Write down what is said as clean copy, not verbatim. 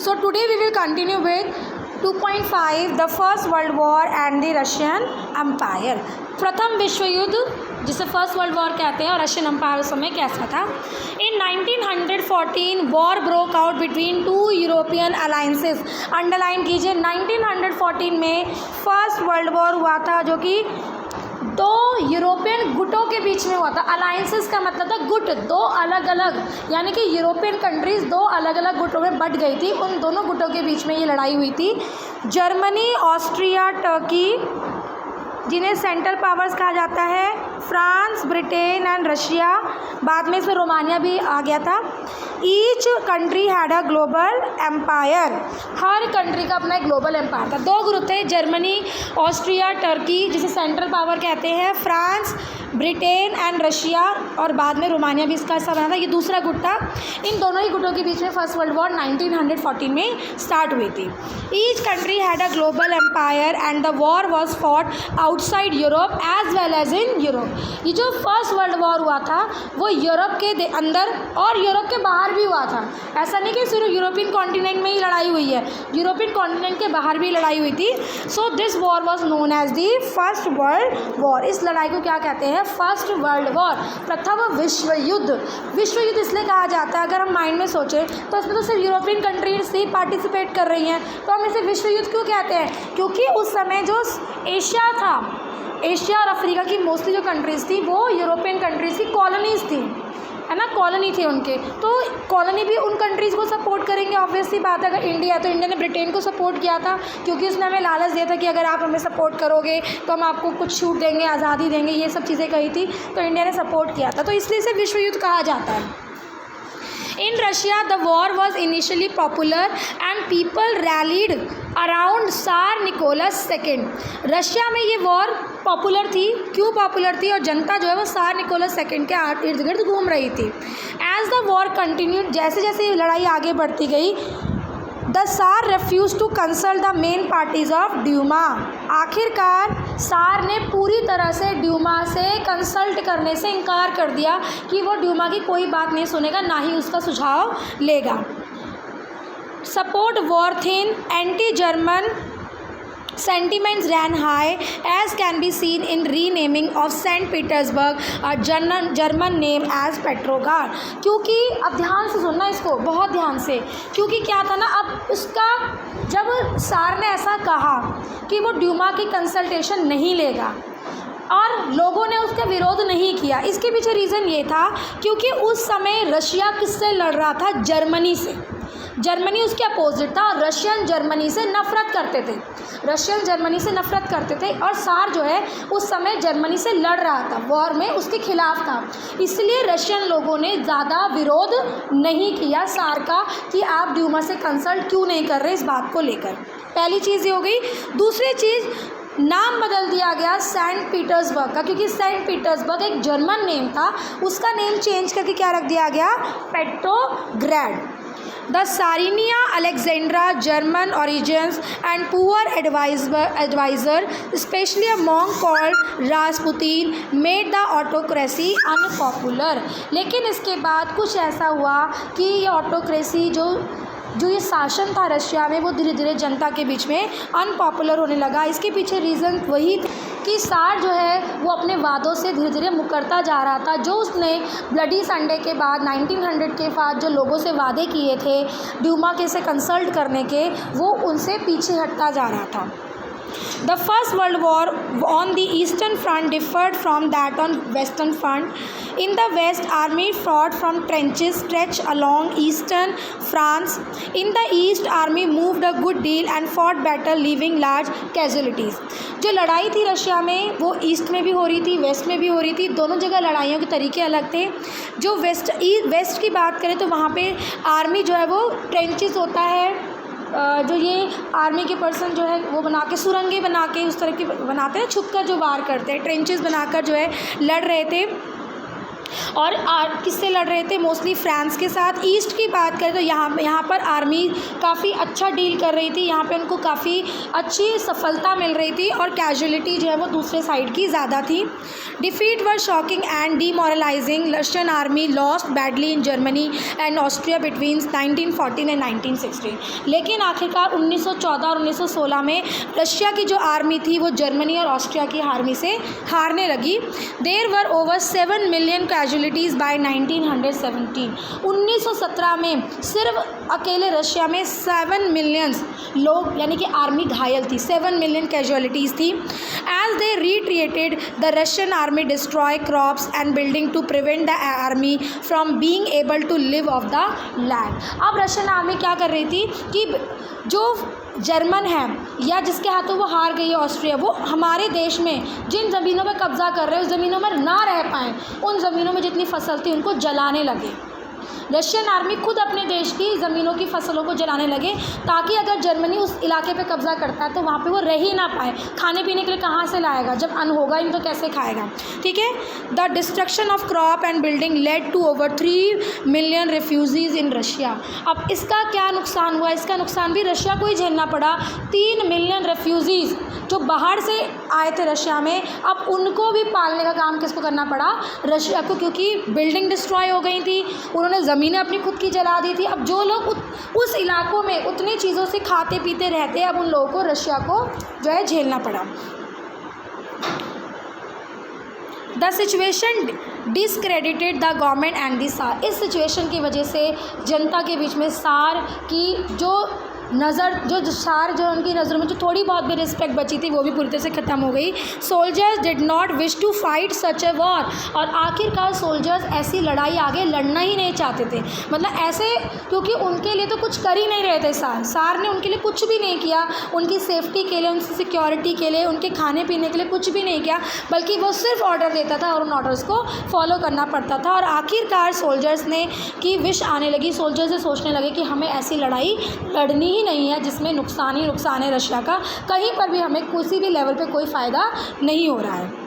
So today we will continue with 2.5 the First World War and the Russian Empire. प्रथम विश्व युद्ध जिसे first world war कहते हैं और रशियन एम्पायर उस समय कैसा था. इन 1914 war broke out between two European alliances. Underline कीजिए 1914 में फर्स्ट वर्ल्ड वॉर हुआ था जो कि दो यूरोपियन गुटों के बीच में हुआ था. अलायंसेस का मतलब था गुट, दो अलग अलग, यानी कि यूरोपियन कंट्रीज़ दो अलग अलग गुटों में बट गई थी. उन दोनों गुटों के बीच में ये लड़ाई हुई थी. जर्मनी, ऑस्ट्रिया, टर्की जिन्हें सेंट्रल पावर्स कहा जाता है, फ्रांस, ब्रिटेन एंड रशिया, बाद में इसमें रोमानिया भी आ गया था. Each country had a global empire. हर कंट्री का अपना एक ग्लोबल एम्पायर था. दो ग्रुप थे, जर्मनी, ऑस्ट्रिया, टर्की जिसे सेंट्रल पावर कहते हैं, फ्रांस, ब्रिटेन एंड रशिया और बाद में रोमानिया भी इसका हिस्सा बना था. ये दूसरा गुट था. इन दोनों ही गुटों के बीच में फर्स्ट वर्ल्ड वॉर 1914 में स्टार्ट हुई थी. Each country had a global empire and the war was fought outside Europe as well as in Europe. ये जो फर्स्ट वर्ल्ड वॉर हुआ था वो यूरोप के अंदर और यूरोप के बाहर भी हुआ था. ऐसा नहीं कि सिर्फ यूरोपियन कॉन्टिनेंट में ही लड़ाई हुई है, यूरोपियन कॉन्टिनेंट के बाहर भी लड़ाई हुई थी. So this war was known as the first world war. इस लड़ाई को क्या कहते हैं? फर्स्ट वर्ल्ड वॉर, प्रथम विश्व युद्ध. विश्व युद्ध इसलिए कहा जाता है, अगर हम माइंड में सोचें तो इसमें तो सिर्फ यूरोपियन कंट्रीज ही पार्टिसिपेट कर रही हैं, तो हम इसे विश्व युद्ध क्यों कहते हैं? क्योंकि उस समय जो एशिया था, एशिया और अफ्रीका की मोस्टली जो कंट्रीज़ थी वो यूरोपियन कंट्रीज़ की कॉलोनीज़ थी, है ना, कॉलोनी थी उनके. तो कॉलोनी भी उन कंट्रीज़ को सपोर्ट करेंगे. ऑब्वियसली बात है, अगर इंडिया है तो इंडिया ने ब्रिटेन को सपोर्ट किया था क्योंकि उसने हमें लालच दिया था कि अगर आप हमें सपोर्ट करोगे तो हम आपको कुछ छूट देंगे, आज़ादी देंगे, ये सब चीज़ें कही थी, तो इंडिया ने सपोर्ट किया था. तो इसलिए इसे विश्व युद्ध कहा जाता है. In Russia, the war was initially popular and people rallied around Tsar Nicholas II. Russia में ये वॉर पॉपुलर थी. क्यों पॉपुलर थी? और जनता जो है वो Tsar Nicholas II के इर्द गिर्द घूम रही थी. As the war continued, जैसे जैसे ये लड़ाई आगे बढ़ती गई, the tsar refuse to consult the main parties of Duma. आखिरकार सार ने पूरी तरह से ड्यूमा से कंसल्ट करने से इनकार कर दिया कि वो ड्यूमा की कोई बात नहीं सुनेगा, ना ही उसका सुझाव लेगा. Support war thin, anti German sentiments ran high, as can be seen in renaming of St. Petersburg, a German name, as Petrograd. क्योंकि अब ध्यान से सुनना इसको, बहुत ध्यान से, क्योंकि क्या था ना, अब उसका जब सार ने ऐसा कहा कि वो ड्यूमा की कंसल्टेशन नहीं लेगा और लोगों ने उसका विरोध नहीं किया, इसके पीछे रीज़न ये था क्योंकि उस समय रशिया किससे लड़ रहा था? जर्मनी से. जर्मनी उसके अपोजिट था और रशियन जर्मनी से नफ़रत करते थे. रशियन जर्मनी से नफ़रत करते थे और सार जो है उस समय जर्मनी से लड़ रहा था, वॉर में उसके खिलाफ था. इसलिए रशियन लोगों ने ज़्यादा विरोध नहीं किया सार का कि आप ड्यूमा से कंसल्ट क्यों नहीं कर रहे इस बात को लेकर. पहली चीज़ ये हो गई. दूसरी चीज़, नाम बदल दिया गया सेंट पीटर्सबर्ग का, क्योंकि सेंट पीटर्सबर्ग एक जर्मन नेम था, उसका नेम चेंज करके क्या रख दिया गया? Petrograd. The Tsarina Alexandra, German origins and poor advisor, especially a monk called Rasputin, made the autocracy unpopular. लेकिन इसके बाद कुछ ऐसा हुआ कि ये ऑटोक्रेसी जो ये शासन था रशिया में वो धीरे धीरे जनता के बीच में अनपॉपुलर होने लगा. इसके पीछे रीज़न वही कि सार जो है वो अपने वादों से धीरे धीरे मुकरता जा रहा था. जो उसने ब्लडी संडे के बाद 1900 के बाद जो लोगों से वादे किए थे ड्यूमा के से कंसल्ट करने के, वो उनसे पीछे हटता जा रहा था. The First World War on the Eastern Front differed from that on Western Front. In the West, army fought from trenches stretched along eastern France. In the East, army moved a good deal and fought battle, leaving large casualties. जो लड़ाई थी Russia में वो east में भी हो रही थी, वेस्ट में भी हो रही थी. दोनों जगह लड़ाइयों के तरीके अलग थे. जो वेस्ट की बात करें तो वहाँ पे आर्मी जो है वो ट्रेंचेस होता है, जो ये आर्मी के पर्सन जो है वो बना के सुरंगें बना के उस तरह की बनाते हैं, छुप कर जो वार करते हैं, ट्रेंचेस बनाकर जो है लड़ रहे थे. और किससे लड़ रहे थे? मोस्टली फ्रांस के साथ। ईस्ट की बात करें तो यहाँ पर आर्मी काफ़ी अच्छा डील कर रही थी, यहाँ पे उनको काफ़ी अच्छी सफलता मिल रही थी और कैजुअलिटी जो है वो दूसरे साइड की ज़्यादा थी। Defeat were shocking and demoralising. Russian army lost badly in Germany and Austria between 1914 and 1916। लेकिन आखिरकार 1914 और 1916 में रशिया की जो आर्मी थी वो जर्मनी और ऑस्ट्रिया की आर्मी से हारने लगी। There were over 7 million casualties by 1917। 1917 में सिर्फ अकेले रशिया में 7 मिलियंस लोग यानी कि आर्मी घायल थी, 7 मिलियन कैजुअलिटीज़ थी। As they retreated the Russian army destroy crops and building to prevent the army from being able to live off the land. अब रशियन आर्मी क्या कर रही थी कि जो जर्मन है या जिसके हाथों वो हार गई है ऑस्ट्रिया, वो हमारे देश में जिन ज़मीनों पर कब्ज़ा कर रहे हैं उस ज़मीनों में ना रह पाएँ, उन ज़मीनों में जितनी फसल थी उनको जलाने लगे। रशियन आर्मी खुद अपने देश की ज़मीनों की फसलों को जलाने लगे ताकि अगर जर्मनी उस इलाके पे कब्ज़ा करता है तो वहाँ पे वो रह ही ना पाए। खाने पीने के लिए कहाँ से लाएगा? जब अन्न होगा ही तो कैसे खाएगा? ठीक है। The destruction of crop and building led to over 3 million refugees in Russia. अब इसका क्या नुकसान हुआ? इसका नुकसान भी रशिया को ही झेलना पड़ा। 3 मिलियन रिफ्यूजीज़ जो बाहर से आए थे रशिया में, अब उनको भी पालने का काम किसको करना पड़ा? रशिया को, क्योंकि बिल्डिंग डिस्ट्रॉय हो गई थी, उन्होंने ज़मीनें अपनी खुद की जला दी थी। अब जो लोग उस इलाकों में उतनी चीज़ों से खाते पीते रहते हैं, अब उन लोगों को रशिया को जो है झेलना पड़ा। The situation discredited the government and the tsar. इस सिचुएशन की वजह से जनता के बीच में सार की जो नज़र, जो सार जो उनकी नज़रों में जो थोड़ी बहुत भी रिस्पेक्ट बची थी वो भी पूरी तरह से ख़त्म हो गई। Soldiers did not wish to fight such a war. और आखिरकार सोल्जर्स ऐसी लड़ाई आगे लड़ना ही नहीं चाहते थे, मतलब ऐसे, क्योंकि उनके लिए तो कुछ कर ही नहीं रहे थे। सार ने उनके लिए कुछ भी नहीं किया, उनकी सेफ्टी के लिए, उनकी सिक्योरिटी के लिए, उनके खाने पीने के लिए कुछ भी नहीं किया, बल्कि वो सिर्फ ऑर्डर देता था और उन ऑर्डर्स को फॉलो करना पड़ता था। और आखिरकार सोल्जर्स ने की विश आने लगी, सोल्जर्स से सोचने लगे कि हमें ऐसी लड़ाई लड़नी नहीं है जिसमें नुकसान ही नुकसान है रशिया का, कहीं पर भी हमें किसी भी लेवल पे कोई फ़ायदा नहीं हो रहा है।